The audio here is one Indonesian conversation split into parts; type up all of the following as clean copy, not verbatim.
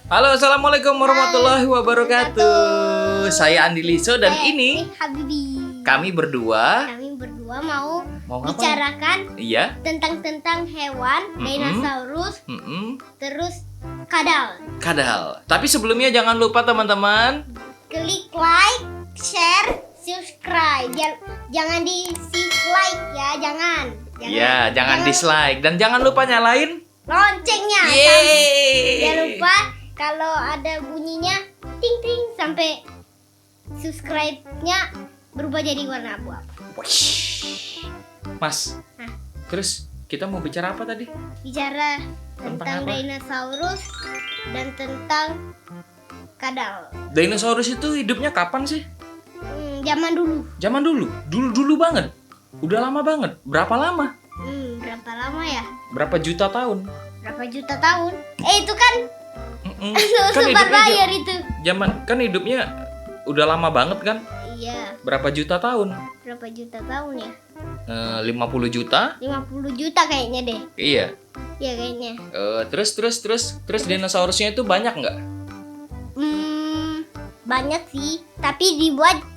Halo, assalamualaikum warahmatullahi wabarakatuh. Saya Andi Liso dan ini Habibi. kami berdua mau ngapain? bicarakan Iya. tentang hewan, dinosaurus, terus kadal. Kadal. Tapi sebelumnya jangan lupa teman-teman Klik like, share, subscribe. Jangan dislike ya, jangan. ya, jangan dislike dan jangan lupa nyalain Loncengnya. Yeay. Jangan lupa kalau ada bunyinya ting ting sampai subscribe-nya berubah jadi warna abu-abu. Mas. Hah? Terus kita mau bicara apa tadi? Bicara tentang apa? dinosaurus dan tentang kadal. Dinosaurus itu hidupnya kapan sih? Zaman dulu. Zaman dulu. Dulu banget. Udah lama banget. Berapa lama? Berapa lama ya? Berapa juta tahun? Berapa juta tahun? Itu kan Kan sempat hidupnya bayar itu. zaman kan hidupnya udah lama banget kan? Iya. Berapa juta tahun? Berapa juta tahun ya? 50 juta? 50 juta kayaknya deh. Iya. Iya kayaknya. Terus dinosaurusnya itu banyak nggak? Banyak sih, tapi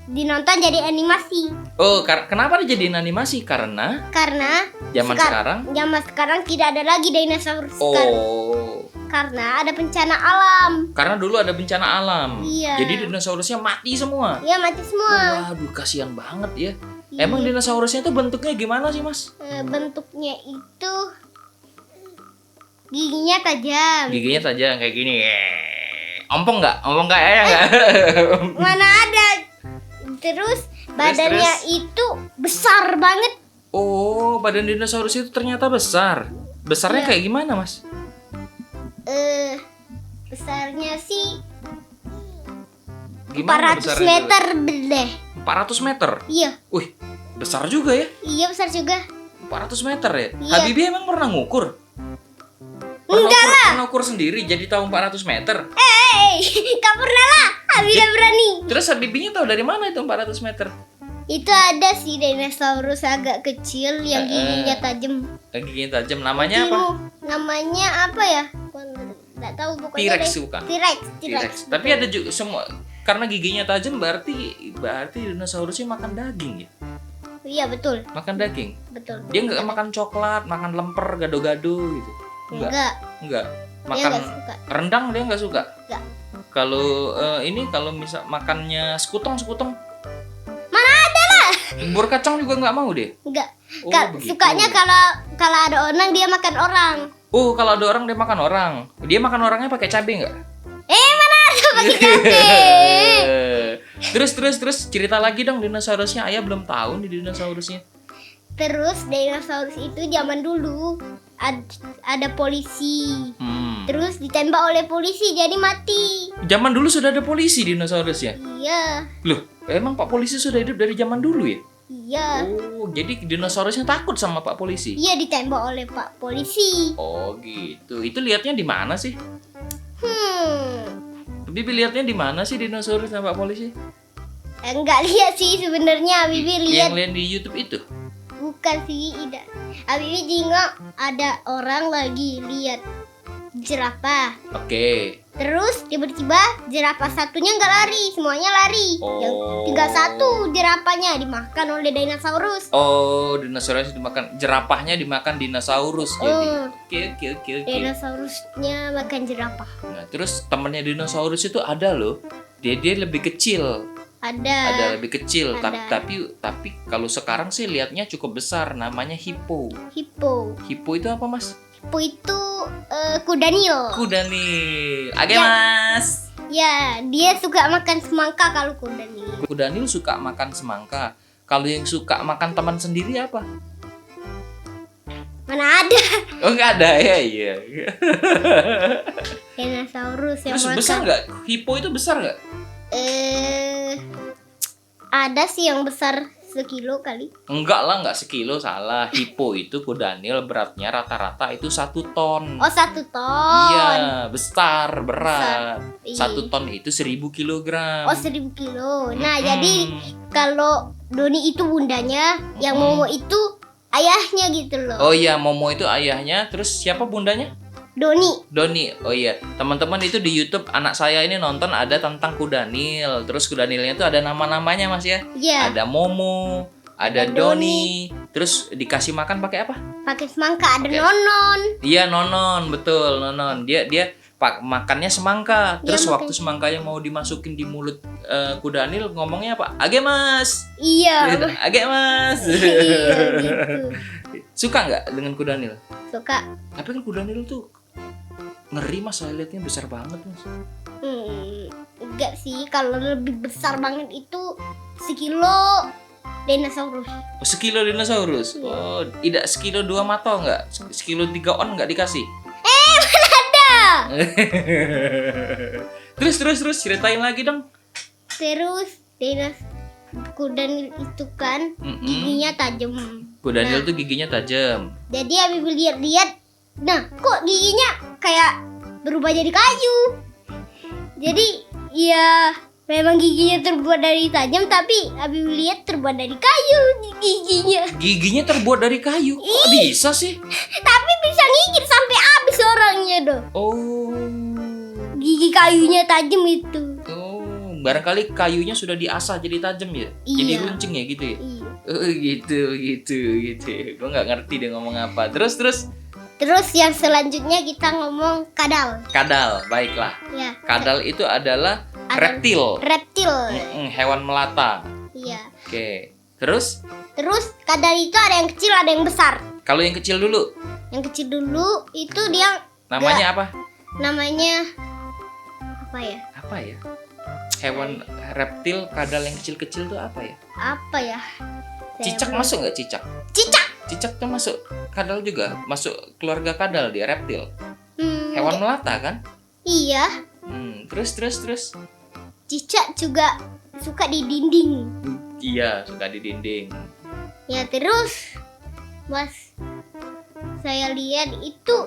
dinonton jadi animasi. Oh, kenapa dijadiin animasi? Karena Karena zaman sekarang tidak ada lagi dinosaurus sekarang. Oh, Karena ada bencana alam. karena dulu ada bencana alam. Iya. Jadi dinosaurusnya mati semua. Iya, mati semua. Waduh, kasihan banget ya. Iya. Emang dinosaurusnya itu bentuknya gimana sih, Mas? Bentuknya itu giginya tajam. Giginya tajam kayak gini. Ompong nggak ya nggak? Mana ada. Terus badannya itu besar banget. Oh, badan dinosaurus itu ternyata besar. Besarnya Iya. kayak gimana, Mas? Besarnya sih Gimana 400 besarnya meter deh. 400 meter? Iya. Wih, besar juga ya. Iya, besar juga. 400 meter ya? Iya. Habibie emang pernah ngukur? Enggak lah. Pernah ngukur sendiri jadi tahu 400 meter. Gak pernah lah. Habis gak berani. Terus Habibinya tahu dari mana itu 400 meter? Itu ada sih dinosaurus agak kecil yang giginya tajam. Giginya tajam. Namanya apa? Namanya apa ya? Nggak tahu pokoknya. T-Rex deh. bukan? T-Rex. Tapi ada juga semua karena giginya tajam berarti dinosaurusnya makan daging ya. Iya, betul. Makan daging. Betul. Dia nggak makan coklat, makan lemper, gado-gado gitu. Enggak. Enggak. Dia Makan nggak suka. rendang dia nggak suka. Enggak. Kalau misal makannya sekuteng. Mana ada lah. Bubur kacang juga nggak mau deh. Enggak. Oh, begitu. Sukanya kalau ada orang dia makan orang. Oh, kalau ada orang dia makan orang. Dia makan orangnya pakai cabai nggak? Mana ada pakai cabai. Terus cerita lagi dong dinosaurusnya. Ayah belum tahu nih dinosaurusnya. Terus dinosaurus itu zaman dulu ada polisi. Terus ditembak oleh polisi jadi mati. Zaman dulu sudah ada polisi dinosaurusnya. Iya. Loh, emang Pak Polisi sudah hidup dari zaman dulu ya? Iya. Oh, jadi dinosaurusnya takut sama Pak Polisi? Iya, ditembak oleh Pak Polisi. Oh, gitu. Itu lihatnya di mana sih? Bibi lihatnya di mana sih dinosaurus sama Pak Polisi? Enggak lihat sih sebenarnya, Bibi lihat. Yang lihat di YouTube itu? Bukan sih, tidak. Bibi tengok ada orang lagi lihat jerapah. Oke. Terus tiba-tiba jerapah satunya nggak lari, semuanya lari. Yang tinggal satu jerapahnya dimakan oleh dinosaurus. Oh, dinosaurus dimakan, jerapahnya dimakan dinosaurus jadi. Oke. Dinosaurusnya makan jerapah. Nah, terus temannya dinosaurus itu ada loh. Dia lebih kecil. Ada lebih kecil, Ada. tapi kalau sekarang sih lihatnya cukup besar, namanya hippo. Hippo. Hippo itu apa, Mas? Hippo itu kuda Nil. Kuda nih. Oke, Ya. Mas. Ya, dia suka makan semangka kalau kuda Nil. Kuda Nil suka makan semangka. Kalau yang suka makan teman sendiri apa? Mana ada Oh, nggak ada ya, iya. dinosaurus yang Terus makan. besar nggak? Hippo itu besar nggak? Ada sih yang besar sekilo kali. Enggak lah, nggak sekilo, salah. Hippo itu kuda Nil beratnya rata-rata itu 1 ton. Oh, 1 ton. Iya, besar, berat. Besar. 1 ton itu 1000 kilogram. Oh, 1000 kilo. Nah, jadi kalau Doni itu bundanya, yang Momo itu ayahnya gitu loh. Oh iya, Momo itu ayahnya, terus siapa bundanya? Doni. Oh iya, teman-teman itu di YouTube anak saya ini nonton ada tentang kudanil. Terus kudanilnya itu ada nama-namanya Mas ya. Iya. Ada Momo, ada Doni. Terus dikasih makan pakai apa? Pakai semangka, ada Nonon. Iya, Nonon, betul, Nonon. Dia makannya semangka. Terus Iya, waktu semangkanya mau dimasukin di mulut kudanil ngomongnya apa? Age Mas. Iya. Gitu. Age Mas. Iya gitu. Suka nggak dengan kudanil? Suka. Tapi kan kudanil tuh ngeri Mas, saya lihatnya besar banget Mas. Enggak sih, kalau lebih besar banget itu sekilo dinosaurus. Oh, sekilo dinosaurus. Oh, tidak sekilo 2 mato nggak? Sekilo 3 on nggak dikasih? Ada. Terus ceritain lagi dong. Terus kudanil itu kan giginya tajam. Kudanil tuh giginya tajam. Jadi Habib lihat-lihat, nah kok giginya kayak berubah jadi kayu. Jadi ya memang giginya terbuat dari tajam, tapi Habib lihat terbuat dari kayu giginya. Giginya terbuat dari kayu. Kok bisa sih? Tapi bisa ngigit sampai habis orangnya doh. Oh. Gigi kayunya tajam itu. Oh, barangkali kayunya sudah diasah jadi tajam ya? Jadi Iya. runcing ya gitu ya? Iya. Oh, gitu. Gue nggak ngerti dia ngomong apa. Terus. Terus yang selanjutnya kita ngomong kadal. Kadal, baiklah. Ya. Kadal itu adalah reptil. Reptil. Hewan melata. Iya. Oke. Terus Kadal itu ada yang kecil, ada yang besar. kalau yang kecil dulu Yang kecil dulu itu dia namanya apa? namanya apa ya? Apa ya? Hewan reptil kadal yang kecil-kecil tuh apa ya? Apa ya? Cicak masuk nggak cicak? Cicak. Cicak tuh masuk kadal juga, masuk keluarga kadal dia reptil. Hewan melata kan? Iya. Terus. Cicak juga suka di dinding. Iya, suka di dinding. Ya terus, Mas, saya lihat itu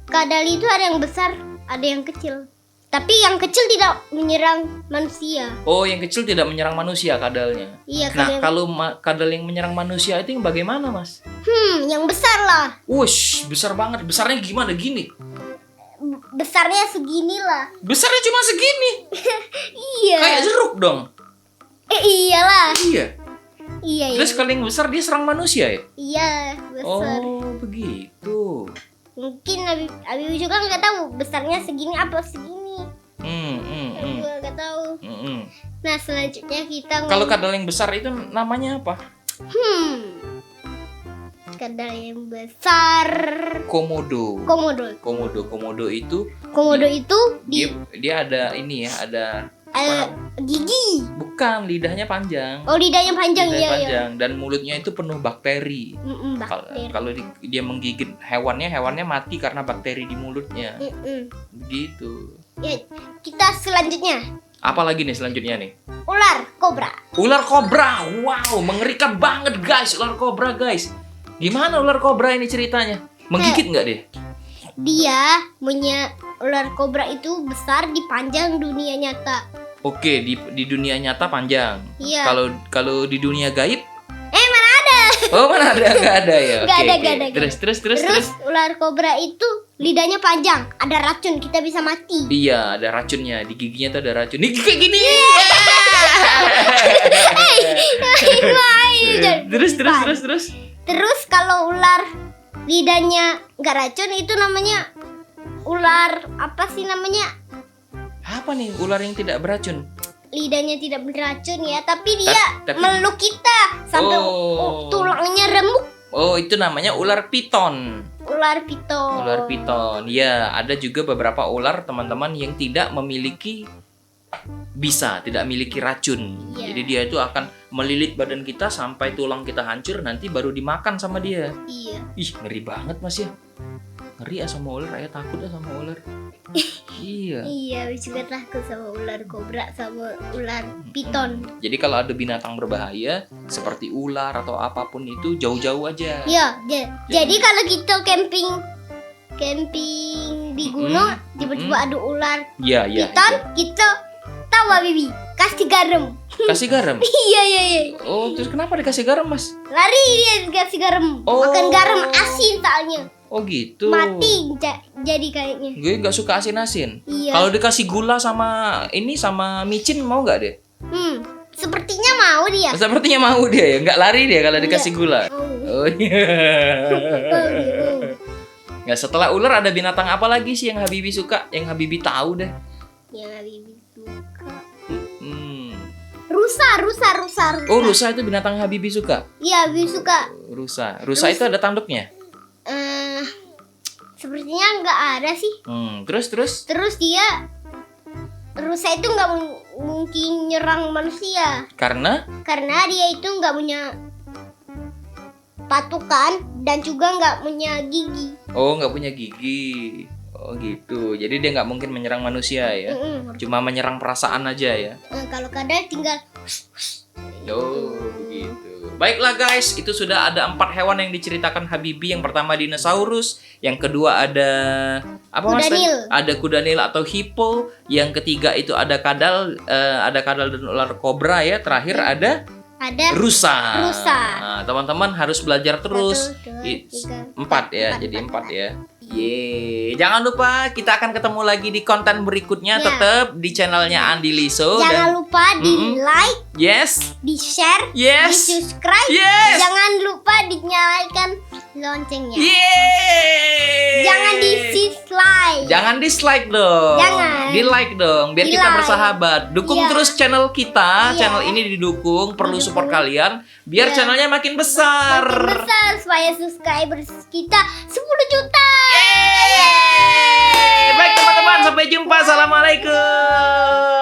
kadal itu ada yang besar, ada yang kecil. Tapi yang kecil tidak menyerang manusia. Oh, yang kecil tidak menyerang manusia kadalnya. Iya. Nah, kalau kadal yang menyerang manusia itu yang bagaimana, Mas? Yang besar lah. Wush, besar banget. Besarnya gimana? Gini? Besarnya segini lah. Besarnya cuma segini. Iya. Kayak jeruk dong. Iyalah. Iya. Iya. Terus kalau yang besar dia serang manusia ya? Iya, besar. Oh, begitu. Mungkin Abi juga nggak tahu besarnya segini apa segini. Abi juga nggak tahu. Nah, selanjutnya kita Kalau kadal yang besar itu namanya apa? Kadal yang besar. Komodo. Komodo itu dia ada ini ya, ada gigi. bukan, lidahnya panjang. Oh, lidahnya panjang. Lidahnya Iya. panjang dan mulutnya itu penuh bakteri. Bakteri. Kalau dia menggigit hewannya mati karena bakteri di mulutnya. Begitu. Ya, kita selanjutnya Apa lagi nih selanjutnya nih? ular kobra. Ular kobra. Wow, mengerikan banget guys, ular kobra guys. Gimana ular kobra ini ceritanya? Menggigit nggak dia? Dia punya ular kobra itu besar di panjang dunia nyata. Oke, di dunia nyata panjang. Iya. Kalau di dunia gaib? Mana ada? Oh, mana ada? Nggak ada ya. Nggak Oke, ada, oke. nggak ada. Terus. Ular kobra itu lidahnya panjang, ada racun, kita bisa mati. Iya, ada racunnya. Di giginya tuh ada racun. Nih kayak gini. Terus. Terus kalau ular lidahnya nggak racun itu namanya ular apa sih namanya? Apa nih ular yang tidak beracun? Lidahnya tidak beracun ya, tapi dia Tapi- meluk kita sampai tulangnya remuk. Oh, itu namanya ular piton. Ular piton. Ular piton. Ya, ada juga beberapa ular teman-teman yang tidak memiliki racun. Iya. Jadi dia itu akan melilit badan kita sampai tulang kita hancur, nanti baru dimakan sama dia. Iya. Ih, ngeri banget Mas ya. Ngeri ya sama ular, ayah takut ya sama ular. Iya. Iya, juga takut sama ular kobra sama ular piton. Jadi kalau ada binatang berbahaya seperti ular atau apapun itu jauh-jauh aja. Iya, jadi kalau kita camping di gunung, tiba-tiba ada ular Iya. piton, kita tahu Bibi, kasih garam. Kasih garam. Iya. Oh, terus kenapa dikasih garam, Mas? Lari dia dikasih garam. Oh. Makan garam asin soalnya. Oh gitu. Mati jadi kayaknya. Gue nggak suka asin-asin. Iya. Kalau dikasih gula sama micin mau nggak deh? Sepertinya mau dia. Sepertinya mau dia ya, nggak lari dia kalau dikasih gula. Oh. Oh iya. Nggak, setelah ular ada binatang apa lagi sih yang Habibi suka? Yang Habibi tahu deh. Yang Habibi suka. Rusa. Oh, rusa itu binatang Habibi suka? Iya, Habibi suka. Rusa itu ada tanduknya? Sepertinya nggak ada sih. Terus? Terus rusa itu nggak mungkin nyerang manusia. Karena Dia itu nggak punya patukan dan juga nggak punya gigi. Oh, nggak punya gigi. Oh gitu. Jadi dia nggak mungkin menyerang manusia ya. Cuma menyerang perasaan aja ya. Kalau kadang tinggal. Oh begitu. Baiklah guys, itu sudah ada 4 hewan yang diceritakan Habibi. Yang pertama dinosaurus, yang kedua ada apa mas? Kudanil. Ada kudanil atau hippo. Yang ketiga itu ada kadal dan ular kobra ya. Terakhir ada rusa. Nah, teman-teman harus belajar terus. 4 ya, jadi 4 ya. Jangan lupa kita akan ketemu lagi di konten berikutnya. Tetap di channelnya Andi Liso. Jangan lupa di like, di share, di subscribe. Jangan lupa dinyalakan loncengnya. Jangan dislike. Jangan dislike dong. Di like dong, biar kita bersahabat. Dukung terus channel kita. Channel ini didukung, perlu support kalian biar channelnya makin besar. Supaya subscribers kita 10 juta. Baik teman-teman, sampai jumpa. Assalamualaikum.